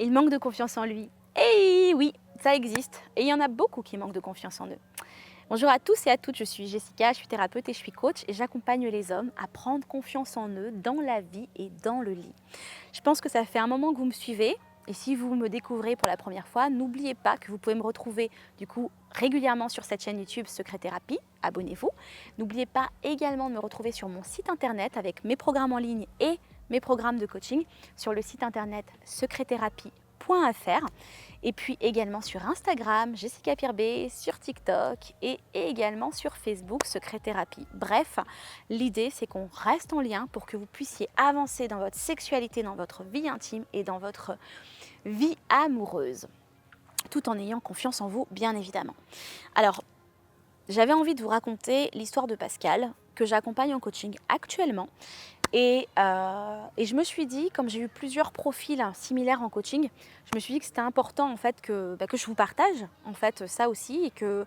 Il manque de confiance en lui. Et oui, ça existe. Et il y en a beaucoup qui manquent de confiance en eux. Bonjour à tous et à toutes, je suis Jessica, je suis thérapeute et je suis coach et j'accompagne les hommes à prendre confiance en eux dans la vie et dans le lit. Je pense que ça fait un moment que vous me suivez et si vous me découvrez pour la première fois, n'oubliez pas que vous pouvez me retrouver du coup régulièrement sur cette chaîne YouTube Secret Thérapie, abonnez-vous. N'oubliez pas également de me retrouver sur mon site internet avec mes programmes en ligne et mes programmes de coaching sur le site internet secretthérapie.fr et puis également sur Instagram, Jessica Pirbé, sur TikTok et également sur Facebook, Secret Thérapie. Bref, l'idée c'est qu'on reste en lien pour que vous puissiez avancer dans votre sexualité, dans votre vie intime et dans votre vie amoureuse, tout en ayant confiance en vous, bien évidemment. Alors, j'avais envie de vous raconter l'histoire de Pascal, que j'accompagne en coaching actuellement. Et je me suis dit, comme j'ai eu plusieurs profils similaires en coaching, je me suis dit que c'était important en fait que je vous partage en fait ça aussi et que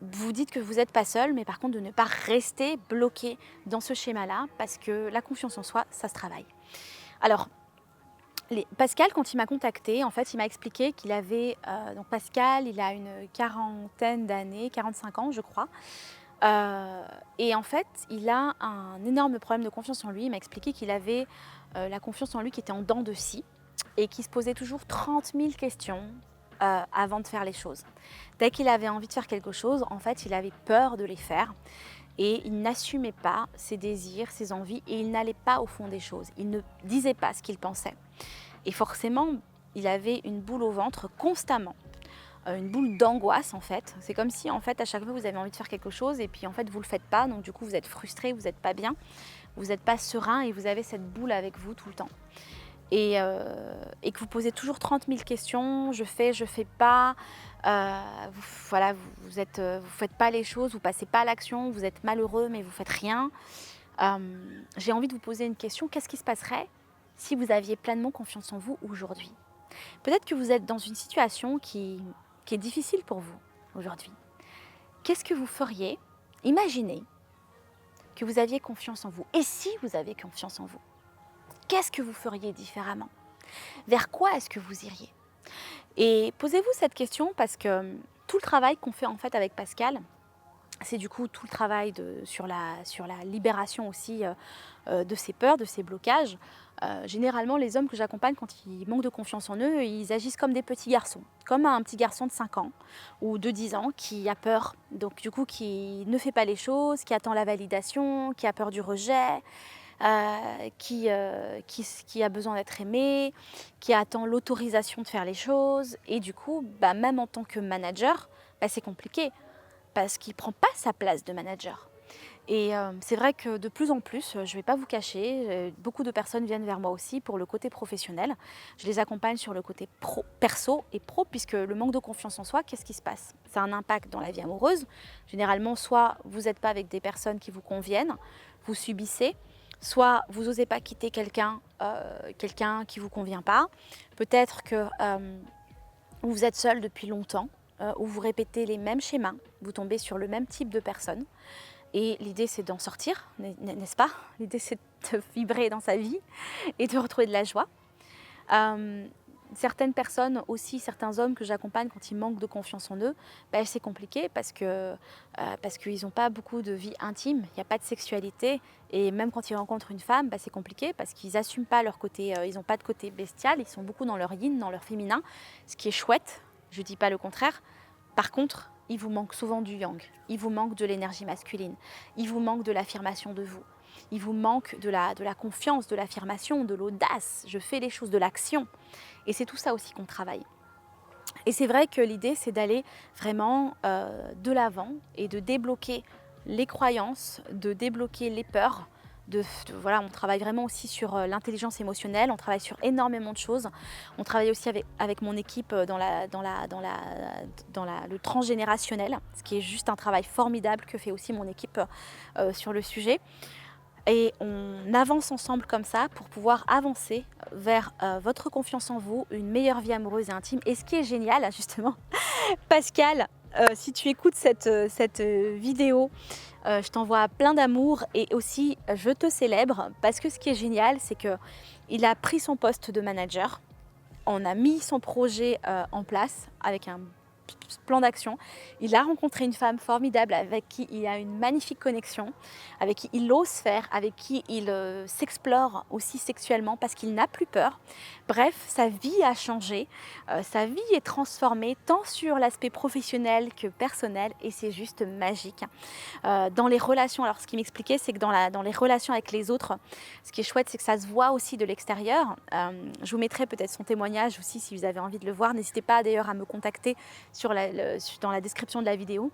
vous dites que vous n'êtes pas seul, mais par contre de ne pas rester bloqué dans ce schéma-là parce que la confiance en soi, ça se travaille. Alors, Pascal, quand il m'a contacté, en fait, il m'a expliqué qu'il avait, donc Pascal, il a une quarantaine d'années, 45 ans je crois. Et en fait, il a un énorme problème de confiance en lui. Il m'a expliqué qu'il avait la confiance en lui qui était en dents de scie et qui se posait toujours 30 000 questions avant de faire les choses. Dès qu'il avait envie de faire quelque chose, en fait, il avait peur de les faire et il n'assumait pas ses désirs, ses envies et il n'allait pas au fond des choses. Il ne disait pas ce qu'il pensait. Et forcément, il avait une boule au ventre constamment. Une boule d'angoisse en fait. C'est comme si en fait à chaque fois vous avez envie de faire quelque chose et puis en fait vous le faites pas, donc du coup vous êtes frustré, vous n'êtes pas bien, vous n'êtes pas serein et vous avez cette boule avec vous tout le temps. Et que vous posez toujours 30 000 questions, je fais pas, voilà, vous faites pas les choses, vous passez pas à l'action, vous êtes malheureux mais vous faites rien. J'ai envie de vous poser une question, qu'est-ce qui se passerait si vous aviez pleinement confiance en vous aujourd'hui? Peut-être que vous êtes dans une situation qui est difficile pour vous aujourd'hui. Qu'est-ce que vous feriez? Imaginez que vous aviez confiance en vous. Et si vous avez confiance en vous, qu'est-ce que vous feriez différemment? Vers quoi est-ce que vous iriez? Et posez-vous cette question parce que tout le travail qu'on fait en fait avec Pascal, c'est du coup tout le travail sur la libération aussi de ces peurs, de ces blocages. Généralement, les hommes que j'accompagne, quand ils manquent de confiance en eux, ils agissent comme des petits garçons, comme un petit garçon de 5 ans ou de 10 ans qui a peur, donc du coup qui ne fait pas les choses, qui attend la validation, qui a peur du rejet, qui a besoin d'être aimé, qui attend l'autorisation de faire les choses. Et du coup, même en tant que manager, c'est compliqué parce qu'il ne prend pas sa place de manager. Et c'est vrai que de plus en plus, je ne vais pas vous cacher, beaucoup de personnes viennent vers moi aussi pour le côté professionnel. Je les accompagne sur le côté perso et pro, puisque le manque de confiance en soi, qu'est-ce qui se passe? Ça a un impact dans la vie amoureuse. Généralement, soit vous n'êtes pas avec des personnes qui vous conviennent, vous subissez, soit vous n'osez pas quitter quelqu'un qui ne vous convient pas. Peut-être que vous êtes seul depuis longtemps, où vous répétez les mêmes schémas, vous tombez sur le même type de personnes. Et l'idée, c'est d'en sortir, n'est-ce pas? L'idée, c'est de vibrer dans sa vie et de retrouver de la joie. Certaines personnes aussi, certains hommes que j'accompagne quand ils manquent de confiance en eux, c'est compliqué parce qu'ils n'ont pas beaucoup de vie intime, il n'y a pas de sexualité. Et même quand ils rencontrent une femme, c'est compliqué parce qu'ils n'assument pas leur côté, ils n'ont pas de côté bestial, ils sont beaucoup dans leur yin, dans leur féminin, ce qui est chouette, je ne dis pas le contraire. Par contre, il vous manque souvent du yang, il vous manque de l'énergie masculine, il vous manque de l'affirmation de vous, il vous manque de la confiance, de l'affirmation, de l'audace, je fais les choses, de l'action. Et c'est tout ça aussi qu'on travaille. Et c'est vrai que l'idée, c'est d'aller vraiment de l'avant et de débloquer les croyances, de débloquer les peurs. Voilà, on travaille vraiment aussi sur l'intelligence émotionnelle, on travaille sur énormément de choses. On travaille aussi avec mon équipe dans le transgénérationnel, ce qui est juste un travail formidable que fait aussi mon équipe sur le sujet. Et on avance ensemble comme ça pour pouvoir avancer vers votre confiance en vous, une meilleure vie amoureuse et intime. Et ce qui est génial, justement, Pascal, si tu écoutes cette vidéo, je t'envoie plein d'amour et aussi je te célèbre parce que ce qui est génial, c'est qu'il a pris son poste de manager on a mis son projet en place avec un plan d'action. Il a rencontré une femme formidable avec qui il a une magnifique connexion, avec qui il ose faire, avec qui il s'explore aussi sexuellement parce qu'il n'a plus peur. Bref, sa vie a changé, sa vie est transformée tant sur l'aspect professionnel que personnel et c'est juste magique. Dans les relations, alors ce qu'il m'expliquait, c'est que dans les relations avec les autres, ce qui est chouette, c'est que ça se voit aussi de l'extérieur. Je vous mettrai peut-être son témoignage aussi si vous avez envie de le voir. N'hésitez pas d'ailleurs à me contacter dans la description de la vidéo.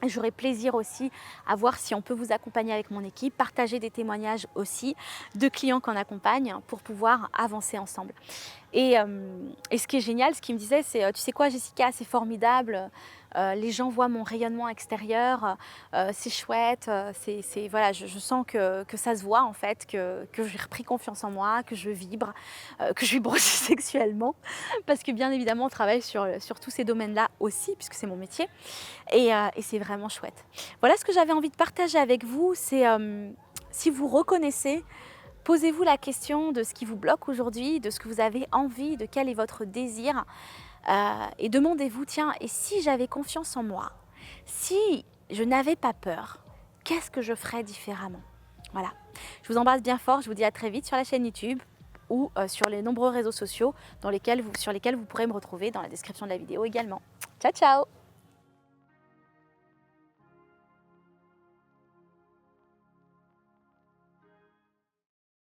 J'aurai plaisir aussi à voir si on peut vous accompagner avec mon équipe, partager des témoignages aussi de clients qu'on accompagne pour pouvoir avancer ensemble. Et ce qui est génial, ce qu'il me disait, c'est tu sais quoi Jessica, c'est formidable, les gens voient mon rayonnement extérieur, c'est chouette, voilà, je sens que ça se voit en fait, que j'ai repris confiance en moi, que je vibre, que je vibre aussi sexuellement, parce que bien évidemment on travaille sur tous ces domaines-là aussi, puisque c'est mon métier, et c'est vraiment chouette. Voilà ce que j'avais envie de partager avec vous, c'est si vous reconnaissez, posez-vous la question de ce qui vous bloque aujourd'hui, de ce que vous avez envie, de quel est votre désir. Et demandez-vous, tiens, et si j'avais confiance en moi, si je n'avais pas peur, qu'est-ce que je ferais différemment? Voilà. Je vous embrasse bien fort, je vous dis à très vite sur la chaîne YouTube ou sur les nombreux réseaux sociaux sur lesquels vous pourrez me retrouver dans la description de la vidéo également. Ciao, ciao!